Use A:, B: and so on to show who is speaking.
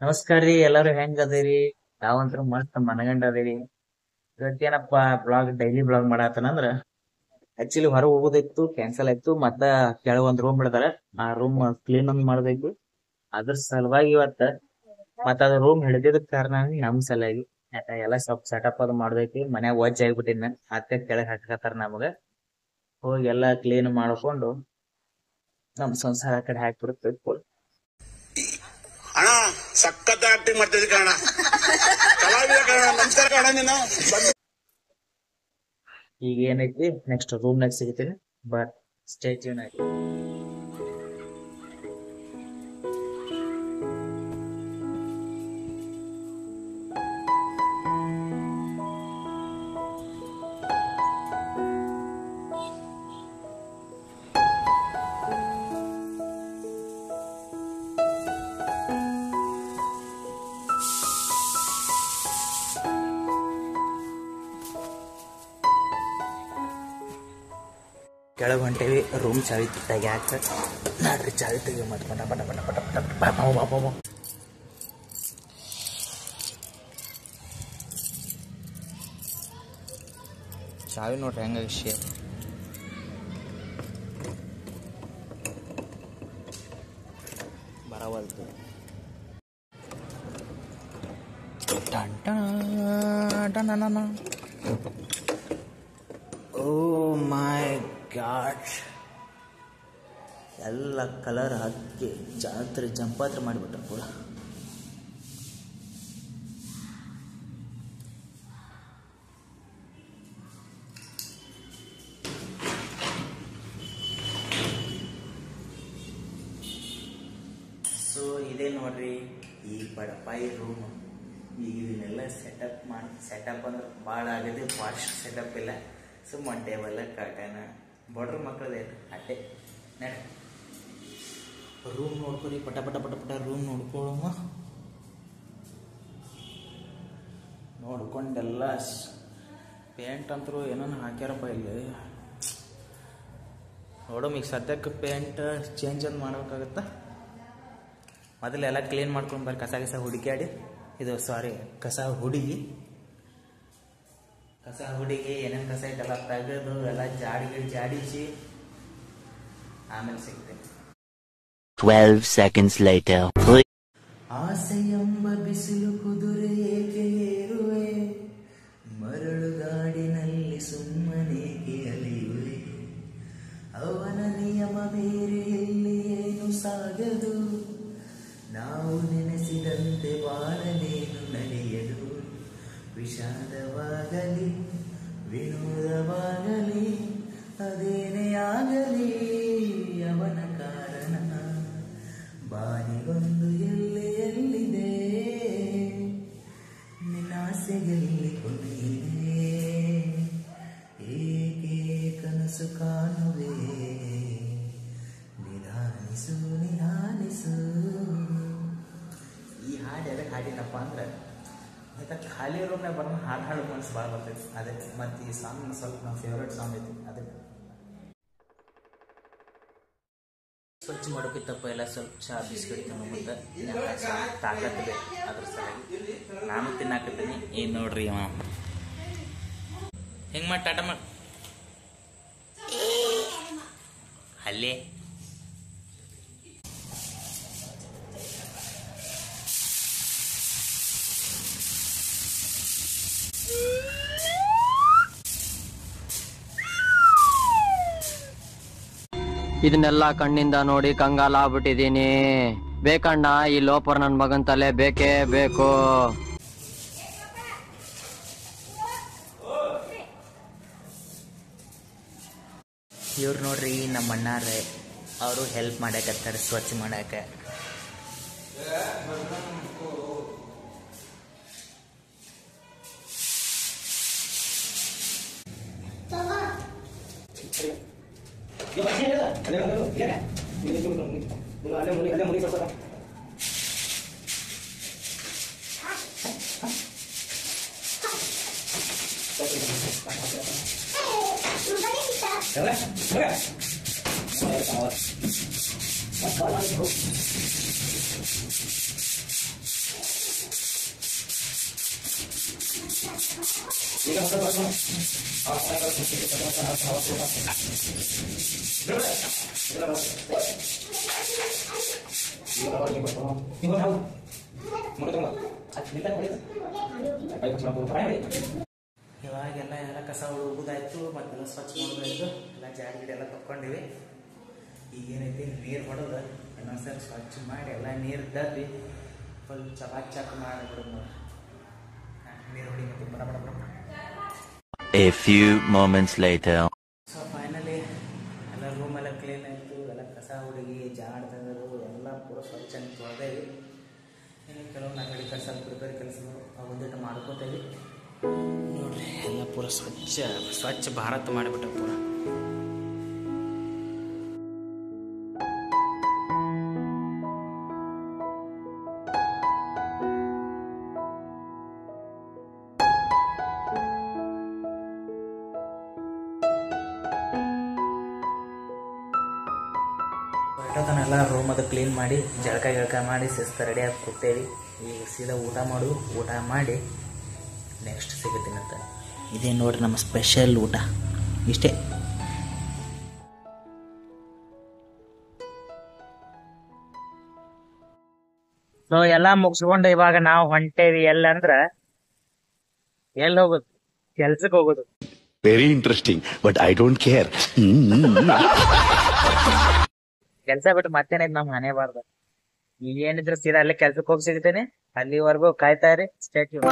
A: ನಮಸ್ಕಾರ ರೀ ಎಲ್ಲಾರು ಹೆಂಗ್ ಅದೀರಿ? ನಾವಂತ್ರು ಮಸ್ತ್ ಮನಗಂಡ ಅದೀವಿ. ಇವತ್ತೇನಪ್ಪಾ ಬ್ಲಾಗ್ ಡೈಲಿ ಬ್ಲಾಗ್ ಮಾಡಾತನಂದ್ರ ಆಕ್ಚುಲಿ ಹೊರ ಹೋಗೋದಿತ್ತು ಕ್ಯಾನ್ಸಲ್ ಆಯ್ತು. ಮತ್ತ ಕೆಳಗ್ ಒಂದ್ ರೂಮ್ ಬಿಡದಾರ, ಆ ರೂಮ್ ಕ್ಲೀನ್ ಒಂದ್ ಮಾಡೋದೈತಿ. ಅದ್ರ ಸಲುವಾಗಿ ಮತ್ತ ಅದ ರೂಮ್ ಹಿಡಿದಿದ್ದ ಕಾರಣ ನಮ್ ಸಲುವಾಗಿ ಎಲ್ಲ ಸ್ವಲ್ಪ ಸೆಟಪ್ ಅದು ಮಾಡೋದೈತಿ. ಮನ್ಯಾಗ ವಜ್ಜ ಆಗ್ಬಿಟ್ಟಿದ್ನ, ಅದಕ್ಕೆ ಕೆಳಗ್ ಹಾಕಕತ್ತಾರ ನಮಗ. ಹೋಗಿ ಎಲ್ಲಾ ಕ್ಲೀನ್ ಮಾಡ್ಕೊಂಡು ನಮ್ ಸಂಸಾರ ಆ ಕಡೆ ಹಾಕ್ಬಿಡುತ್ತೆ.
B: ಅಣ್ಣ ಸಖತ್ ಆಕ್ಟಿಂಗ್ ಮಾಡ್ತಿದ್ದೆ ಕಣ, ಕಲಾವಿದ ಕಣ. ನಮಸ್ಕಾರ ಕಣ. ನೀನು
A: ಈಗ ಏನೈತಿ ನೆಕ್ಸ್ಟ್ ರೂಮ್ ನಾಗ ಸಿಗ್ತೀನಿ, ಬಟ್ ಸ್ಟೇ ಟ್ಯೂನ್ ಆಗಿ. ಕೆಳಗೆ ಹೊಂಟೇವಿ, ರೂಮ್ ಚಾವಿ ತೆಗ್ಯಾಕ. ನೋಡ್ರಿ ಚಾವಿ ತೆಗಿ ಮತ್ತೆ ಪಟ ಪಟ ಪಟ ಪಟ ಪಟ ಪಟ ಬಾಬಾ. ಚಾವಿ ನೋಡ್ರಿ ಹೆಂಗ ಶೇಪ್. ಬರವಲ್ತು. ಓ ಮೈ ಗಾಡ್, ಎಲ್ಲ ಕಲರ್ ಹಾಕಿ ಜಾತ್ರೆ ಜಂಪಾತ್ರ ಮಾಡಿಬಿಟ್ರ ಪೂರ. ಸೊ ಇದೇ ನೋಡ್ರಿ ಈ ಬಡಪಾಯಿ ರೂಮ್. ಈಗ ಇದನ್ನೆಲ್ಲ ಸೆಟಪ್ ಅಂದ್ರೆ ಭಾಳ ಆಗದೆ, ಫಾಸ್ಟ್ ಸೆಟಪ್ ಇಲ್ಲ. ಸುಮ್ಮ ಟೇಬಲ್ ಕರ್ಟನ ಬಡ್ರ ಮಕ್ಕಳದೇ ಅಟ್ಟೆ ನಡ. ರೂಮ್ ನೋಡ್ಕೊರಿ, ಪಟ ಪಟ ಪಟ ಪಟ ರೂಮ್ ನೋಡ್ಕೊಳ್ಳೋಮ. ನೋಡ್ಕೊಂಡೆಲ್ಲ ಪೇಂಟ್ ಅಂತರೂ ಏನೋ ಹಾಕ್ಯಾರಪ್ಪ ಇಲ್ಲಿ. ನೋಡೋಮ್ ಈಗ ಸದ್ಯಕ್ಕೆ ಪೇಂಟ್ ಚೇಂಜ್ ಅಂತ ಮಾಡ್ಬೇಕಾಗತ್ತ. ಮೊದಲೆಲ್ಲ ಕ್ಲೀನ್ ಮಾಡ್ಕೊಂಡು ಬರ್ರಿ, ಕಸ ಹುಡುಕ್ಯಾಡಿ. ಇದು ಸಾರಿ ಕಸ ಹುಡುಗಿ ಏನೇನು ಕಸ ಐತೆಲ್ಲ ತೆಗೆದು ಎಲ್ಲ ಜಾಡಿಸಿ ಆಮೇಲೆ ಸಿಗ್ತೇನೆ.
C: 12 seconds later.
A: ಆಸೆ ಎಂಬ ಬಿಸಿಲು ಕುದುರೆ ಏಕೆ ಏರುವೆ, ಮರಳು ಗಾಡಿನಲ್ಲಿ ಸುಮ್ಮನೇಕೆ ಅಲಿಯುವೆ. ಅವನ ನಿಯಮ ಬೇರೆ ಎಲ್ಲಿ ಏನು ಸಾಗದು, ನಾವು ನೆನೆಸಿದಂತೆ ಬಾಳಲೇನು ನಡೆಯದು. ವಿಷಾದವಾಗಲಿ ವಿನೋದವಾಗಲಿ ಅದೇನೇ ಆಗಲಿ ಅವನ ಕಾರಣ. ಬಾನಿಗೊಂದು ಎಲ್ಲಿದೆ ನಿನ್ನಾಸೆಯಲ್ಲಿ ಕೊನೆಯಿದೆ, ಏಕೆ ಕನಸು ಕಾಣುವೆ ನಿಧಾನಿಸು. ಈ ಹಾಡು ಎದಕ್ಕೆ ಹಾಡಿನಪ್ಪ ಅಂದ್ರೆ ಯಾಕಂದ್ರೆ ಖಾಲಿ ರೂಮ್ನಾಗ ಬರೋ ಹಾಡು ಮನಸ್ಸು ಭಾಳ ಬರ್ತೈತಿ. ಅದೇ ಮತ್ತು ಈ ಸಾಂಗ್ ಸ್ವಲ್ಪ ನಮ್ಮ ಫೇವ್ರೇಟ್ ಸಾಂಗ್ ಐತಿ. ಅದಕ್ಕೆ ಸ್ವಚ್ಛ ಮಾಡೋಕ್ಕಿತ್ತಪ್ಪ ಎಲ್ಲ ಸ್ವಲ್ಪ ಚಹಾ ಬಿಸ್ಕಿಟ್ ತಿನ್ನೋ ಮತ್ತು ತಾಕತ್ತಿದೆ. ಅದ್ರ ಸಲುವಾಗಿ ನಾನು ತಿನ್ನಾಕತ್ತೀನಿ. ಏನು ನೋಡ್ರಿ ಅವ ಹೆಂಗೆ ಮಾಡಿ ಟಾಟಾ ಮಾಡಿ ಅಲ್ಲೇ.
D: ಇದನ್ನೆಲ್ಲ ಕಣ್ಣಿಂದ ನೋಡಿ ಕಂಗಾಲ ಆಗ್ಬಿಟ್ಟಿದೀನಿ. ಬೇಕಣ್ಣ, ಈ ಲೋಪರ್ ನನ್ ಮಗನ್ ತಲೆ ಬೇಕೇ ಬೇಕು.
A: ಇವ್ರು ನೋಡ್ರಿ ನಮ್ಮ ಅಣ್ಣಾರೆ, ಅವರು ಹೆಲ್ಪ್ ಮಾಡಕತ್ತಾರೆ ಸ್ವಚ್ಛ ಮಾಡಾಕ. ಇವಾಗೆಲ್ಲ ಎಲ್ಲ ಕಸ ಹುಡುಗುದಾಯ್ತು, ಮತ್ತೆಲ್ಲ ಸ್ವಚ್ಛ ಮಾಡೋದಾಯ್ತು, ಎಲ್ಲ ಜಾಡಿ ಗಿಡ ಎಲ್ಲ ತಕ್ಕೊಂಡಿವಿ. ಈಗೇನೈತಿ ನೀರು ಹೊಡೆದು ಇನ್ನೊಂದ್ಸರಿ ಸ್ವಚ್ಛ ಮಾಡಿ ಎಲ್ಲ ನೀರು ದಬ್ಬಿ ಫುಲ್ ಚಪಾಕ್ ಮಾಡಿಬಿಡೋದು ನೋಡಿ. ನೀರು ಹೊಡಿ ಮತ್ತು ಬಡ ಬಡ ಬಡ.
C: A few moments later.
A: So finally ಎಲ್ಲ ರೂಮೆಲ್ಲ ಕ್ಲೀನ್ ಆಯಿತು, ಎಲ್ಲ ಕಸ ಹುಡುಗಿ ಜಾಡ್ ತೆಗೆದು ಎಲ್ಲ ಪೂರ ಸ್ವಚ್ಛ ತೊಳೆದೇವಿ. ಇನ್ನು ಕೆಲವೊಂದು ಆ ಕಡೆ ಕೆಲಸ ಪ್ರಿಪೇರ್ ಕೆಲಸಗಳು ಒಂದಿಟ್ಟು ಮಾಡ್ಕೋತೇವಿ ನೋಡ್ರಿ. ಎಲ್ಲ ಪೂರ ಸ್ವಚ್ಛ ಭಾರತ್ ಮಾಡಿಬಿಟ್ಟ ಪೂರ. ಎಲ್ಲ ರೂಮ್ ಅದು ಕ್ಲೀನ್ ಮಾಡಿ ಜಳಕ ಮಾಡಿ ಶಿಸ್ತು ರೆಡಿಯಾಗಿ ಕೂತೇವಿ. ಈಗ ಸೀದಾ ಊಟ ಮಾಡಿ ನೆಕ್ಸ್ಟ್ ಸಿಗುತ್ತೀನಂತ. ಇದೇ ನೋಡ್ರಿ ನಮ್ಮ ಸ್ಪೆಷಲ್ ಊಟ. ಇಷ್ಟೇ. ಸೊ ಎಲ್ಲ ಮುಗಿಸ್ಕೊಂಡು ಇವಾಗ ನಾವು ಹೊಂಟೇವಿ. ಎಲ್ಲಂದ್ರ ಎಲ್ಲಿ ಹೋಗುದು? ಕೆಲ್ಸಕ್ಕೆ ಹೋಗುದು.
B: Very interesting but I don't care.
A: ಕೆಲ್ಸ ಬಿಟ್ಟು ಮತ್ತೇನೈತಿ ನಮ್ ಮನೆ ಬಾರ್ದ. ಈಗ ಏನಿದ್ರು ಸೀದಾ ಅಲ್ಲೇ ಕೆಲ್ಸಕ್ಕೆ ಹೋಗಿ ಸಿಗ್ತೇನೆ. ಅಲ್ಲಿವರೆಗೂ ಕಾಯ್ತಾ ಇರಿ. Stay tune.